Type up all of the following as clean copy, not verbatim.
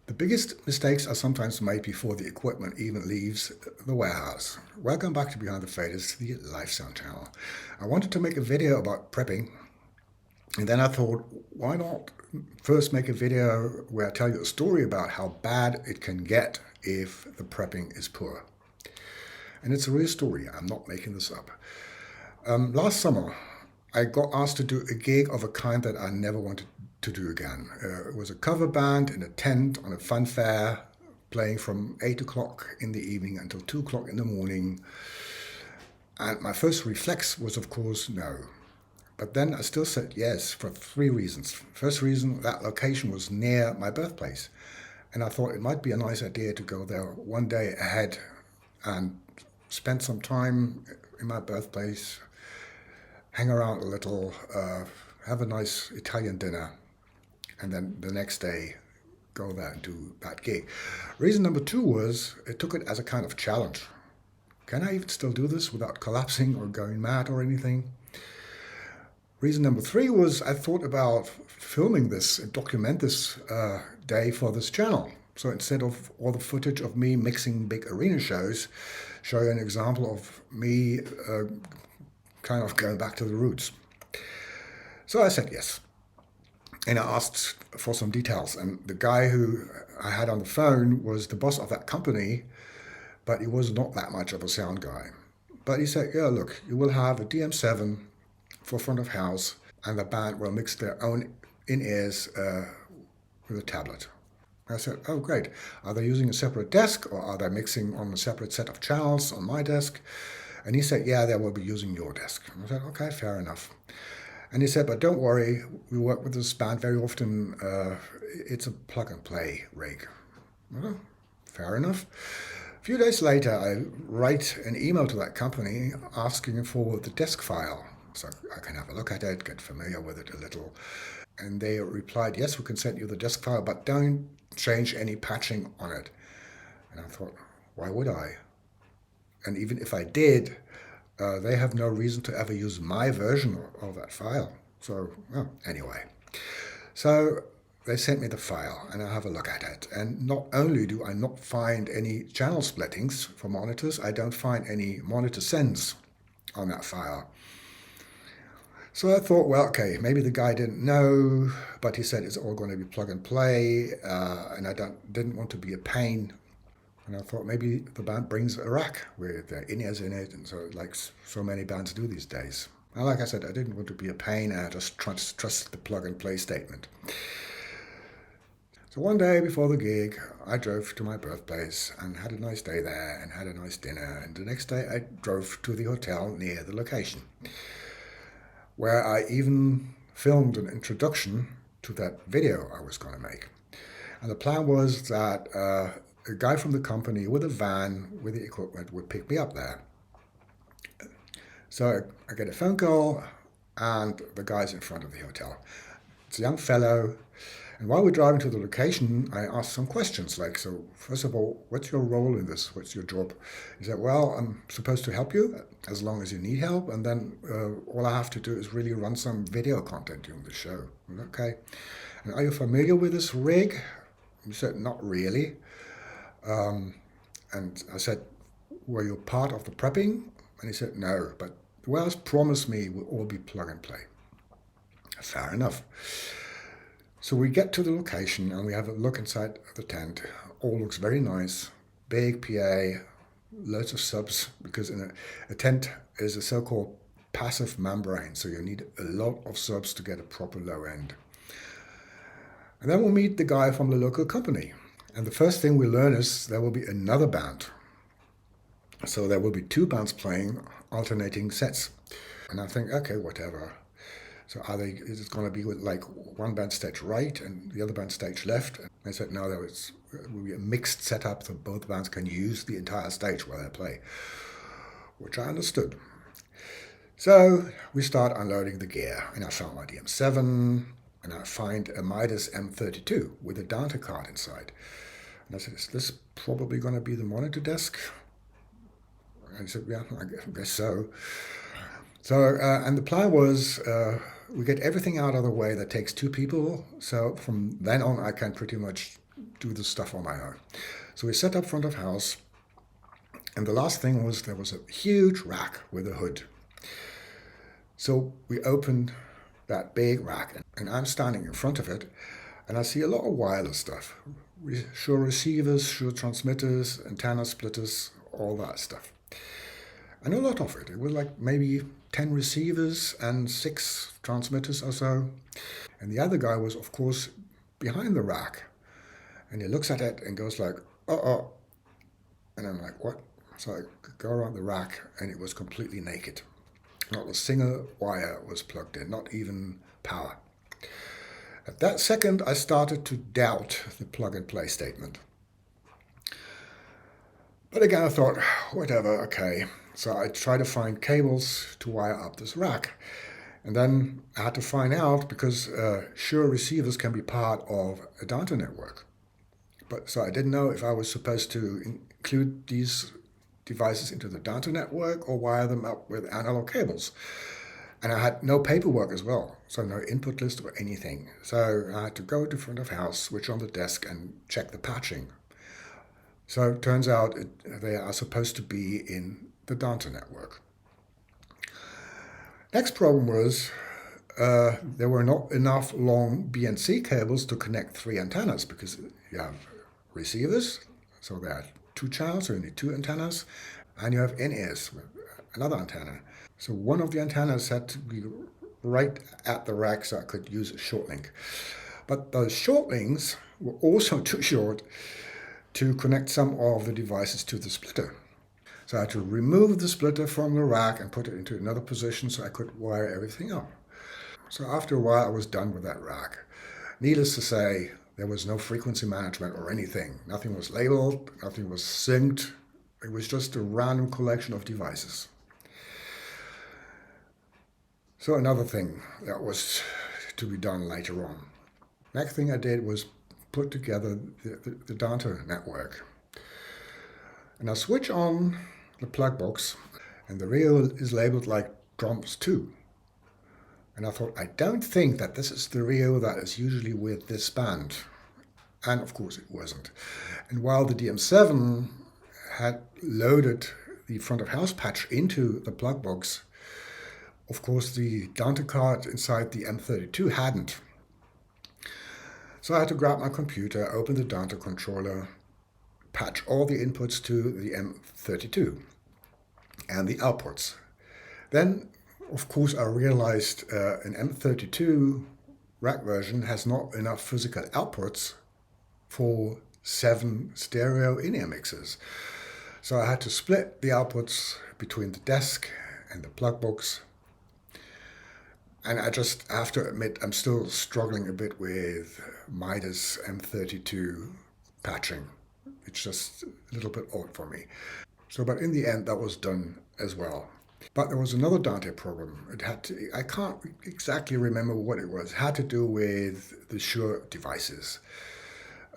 The biggest mistakes are sometimes made before the equipment even leaves the warehouse. Welcome back to Behind the Faders, the Lifestyle channel. I wanted to make a video about prepping, and then I thought, why not first make a video where I tell you a story about how bad it can get if the prepping is poor. And it's a real story, I'm not making this up. Last summer, I got asked to do a gig of a kind that I never wanted to do again. It was a cover band in a tent on a fun fair, playing from 8 o'clock in the evening until 2 o'clock in the morning. And my first reflex was, of course, no. But then I still said yes for three reasons. First reason, that location was near my birthplace. And I thought it might be a nice idea to go there one day ahead and spend some time in my birthplace, hang around a little, have a nice Italian dinner, and then the next day go there and do that gig. Reason number two was it took it as a kind of challenge. Can I even still do this without collapsing or going mad or anything? Reason number three was I thought about filming this and document this day for this channel. So instead of all the footage of me mixing big arena shows, show you an example of me kind of going back to the roots. So I said yes. And I asked for some details. And the guy who I had on the phone was the boss of that company, but he was not that much of a sound guy. But he said, yeah, look, you will have a DM7 for front of house, and the band will mix their own in-ears with a tablet. I said, oh, great. Are they using a separate desk, or are they mixing on a separate set of channels on my desk? And he said, yeah, they will be using your desk. And I said, okay, fair enough. And he said, but don't worry, we work with this band very often. It's a plug-and-play rig. Well, fair enough. A few days later, I write an email to that company asking for the desk file. So I can have a look at it, get familiar with it a little. And they replied, yes, we can send you the desk file, but don't change any patching on it. And I thought, why would I? And even if I did, they have no reason to ever use my version of that file. So, well, anyway. So they sent me the file, and I have a look at it. And not only do I not find any channel splittings for monitors, I don't find any monitor sends on that file. So I thought, well, okay, maybe the guy didn't know, but he said it's all going to be plug and play, and I didn't want to be a pain. And I thought maybe the band brings a rack with their in-ears in it, and so like so many bands do these days. And like I said, I didn't want to be a pain, and I just trust the plug and play statement. So one day before the gig, I drove to my birthplace and had a nice day there and had a nice dinner. And the next day I drove to the hotel near the location, where I even filmed an introduction to that video I was going to make. And the plan was that a guy from the company with a van with the equipment would pick me up there. So I get a phone call, and the guy's in front of the hotel. It's a young fellow, and while we're driving to the location, I asked some questions like, so first of all, what's your role in this? What's your job? He said, well, I'm supposed to help you as long as you need help, and then all I have to do is really run some video content during the show. Okay. And are you familiar with this rig? He said, not really. And I said, were you part of the prepping? And he said, no, but the Wells promised me it will all be plug and play. Fair enough. So we get to the location and we have a look inside the tent. All looks very nice. Big PA, loads of subs, because in a tent is a so-called passive membrane, so you need a lot of subs to get a proper low end. And then we'll meet the guy from the local company. And the first thing we learn is there will be another band. So there will be two bands playing alternating sets. And I think, okay, whatever. So is it going to be with like one band stage right and the other band stage left? And they said, no, there will be a mixed setup so both bands can use the entire stage while they play, which I understood. So we start unloading the gear, and I found my DM7, and I find a Midas M32 with a data card inside. And I said, is this probably going to be the monitor desk? And he said, yeah, I guess so. So, and the plan was we get everything out of the way that takes two people. So from then on, I can pretty much do the stuff on my own. So we set up front of house, and the last thing was there was a huge rack with a hood. So we opened that big rack, and I'm standing in front of it, and I see a lot of wireless stuff. Sure receivers, sure transmitters, antenna splitters, all that stuff. And a lot of it. It was like maybe 10 receivers and 6 transmitters or so. And the other guy was, of course, behind the rack. And he looks at it and goes like, uh-oh. And I'm like, what? So I go around the rack, and it was completely naked. Not a single wire was plugged in, not even power. At that second, I started to doubt the plug-and-play statement. But again, I thought, whatever, okay. So I tried to find cables to wire up this rack. And then I had to find out, because sure receivers can be part of a data network. But so I didn't know if I was supposed to include these devices into the data network or wire them up with analog cables. And I had no paperwork as well, so no input list or anything. So I had to go to front of house, switch on the desk, and check the patching. So it turns out they are supposed to be in the data network. Next problem was there were not enough long BNC cables to connect 3 antennas, because you have receivers, so there are 2 channels, so you need 2 antennas, and you have in-ears, another antenna. So one of the antennas had to be right at the rack so I could use a short link. But those short links were also too short to connect some of the devices to the splitter. So I had to remove the splitter from the rack and put it into another position so I could wire everything up. So after a while, I was done with that rack. Needless to say, there was no frequency management or anything. Nothing was labeled, nothing was synced. It was just a random collection of devices. So another thing that was to be done later on. Next thing I did was put together the data network. And I switch on the plug box, and the reel is labeled like drums 2. And I thought, I don't think that this is the reel that is usually with this band. And of course it wasn't. And while the DM7 had loaded the front of house patch into the plug box, of course the data card inside the M32 hadn't. So I had to grab my computer, open the data controller, patch all the inputs to the M32 and the outputs. Then, of course, I realized an M32 rack version has not enough physical outputs for 7 stereo in-ear mixes. So I had to split the outputs between the desk and the plug box. And I just have to admit, I'm still struggling a bit with Midas M32 patching. It's just a little bit odd for me. So, but in the end, that was done as well. But there was another Dante problem. I can't exactly remember what it was. It had to do with the Shure devices.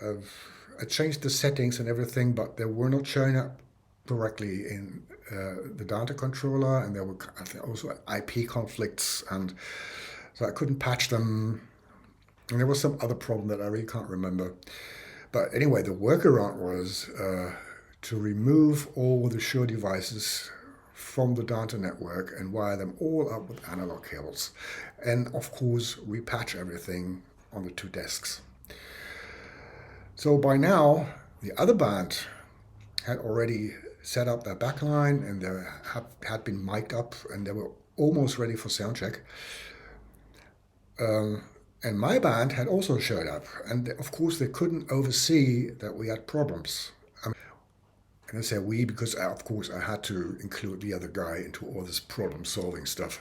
I changed the settings and everything, but they were not showing up correctly in the data controller, and there were also IP conflicts, and so I couldn't patch them. And there was some other problem that I really can't remember. But anyway, the workaround was to remove all the Shure devices from the data network and wire them all up with analog cables. And of course, repatch everything on the 2 desks. So by now, the other band had already set up their backline, and they had been mic'd up, and they were almost ready for sound check. And my band had also showed up, and of course they couldn't oversee that we had problems. And I say we because of course I had to include the other guy into all this problem-solving stuff.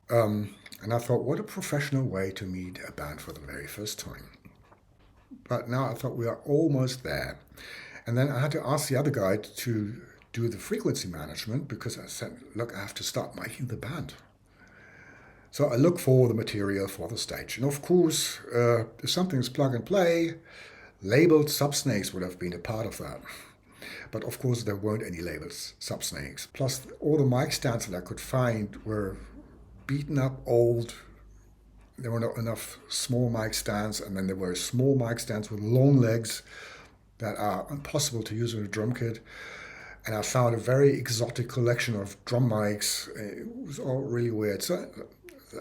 And I thought, what a professional way to meet a band for the very first time. But now I thought we are almost there. And then I had to ask the other guy to do the frequency management, because I said, look, I have to start making the band. So I look for the material for the stage. And of course, if something is plug and play, labeled subsnakes would have been a part of that. But of course, there weren't any labeled subsnakes. Plus, all the mic stands that I could find were beaten up old there were not enough small mic stands, and then there were small mic stands with long legs that are impossible to use in a drum kit. And I found a very exotic collection of drum mics. It was all really weird. So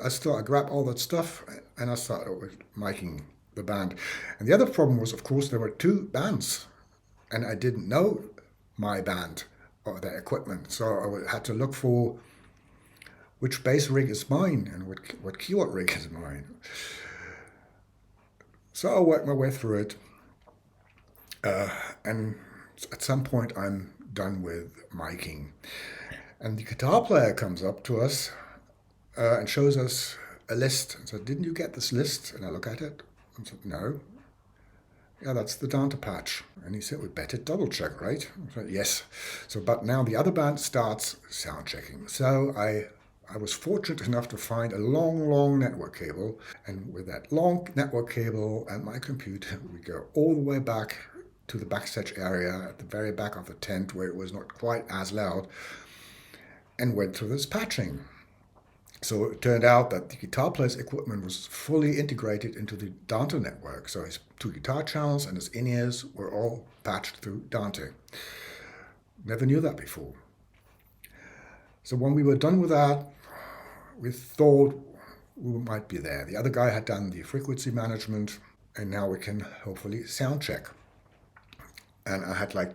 I grabbed all that stuff and I started with miking the band. And the other problem was, of course, there were two bands, and I didn't know my band or their equipment. So I had to look for which bass rig is mine and what keyboard rig is mine. So I worked my way through it. And at some point, I'm done with miking. And the guitar player comes up to us and shows us a list. And said, "Didn't you get this list?" And I look at it and said, "No." "Yeah, that's the Dante patch." And he said, "We better double check, right?" I said, "Yes." So, but now the other band starts sound checking. So I was fortunate enough to find a long network cable. And with that long network cable and my computer, we go all the way back to the backstage area at the very back of the tent where it was not quite as loud, and went through this patching. So it turned out that the guitar player's equipment was fully integrated into the Dante network. So his two guitar channels and his in-ears were all patched through Dante. Never knew that before. So when we were done with that, we thought we might be there. The other guy had done the frequency management, and now we can hopefully sound check. And I had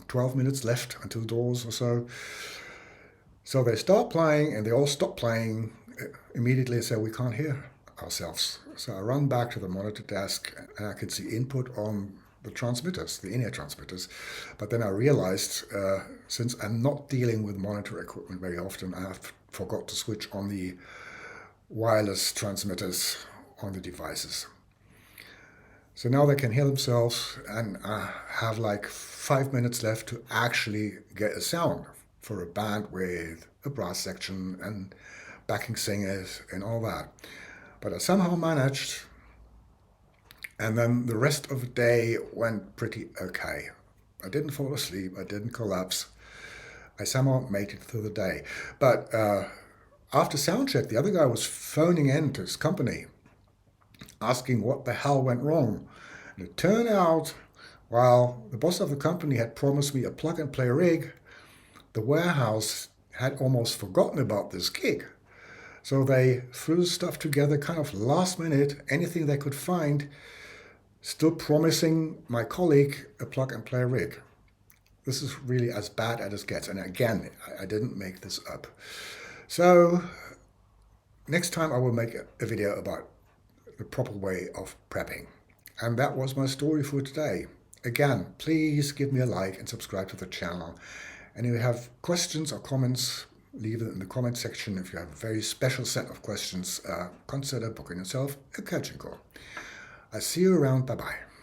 12 minutes left until doors or so. So they start playing and they all stop playing immediately and say, "We can't hear ourselves." So I run back to the monitor desk and I could see input on the transmitters, the in-ear transmitters. But then I realized, since I'm not dealing with monitor equipment very often, I forgot to switch on the wireless transmitters on the devices. So now they can hear themselves, and I have 5 minutes left to actually get a sound for a band with a brass section and backing singers and all that. But I somehow managed, and then the rest of the day went pretty okay. I didn't fall asleep, I didn't collapse. I somehow made it through the day. But after soundcheck, the other guy was phoning in to his company, asking what the hell went wrong. And it turned out, while the boss of the company had promised me a plug-and-play rig, the warehouse had almost forgotten about this gig. So they threw stuff together kind of last minute, anything they could find, still promising my colleague a plug-and-play rig. This is really as bad as it gets. And again, I didn't make this up. So next time I will make a video about the proper way of prepping. And that was my story for today. Again, please give me a like and subscribe to the channel. And if you have questions or comments, leave it in the comment section. If you have a very special set of questions, consider booking yourself a coaching call. I'll see you around. Bye-bye.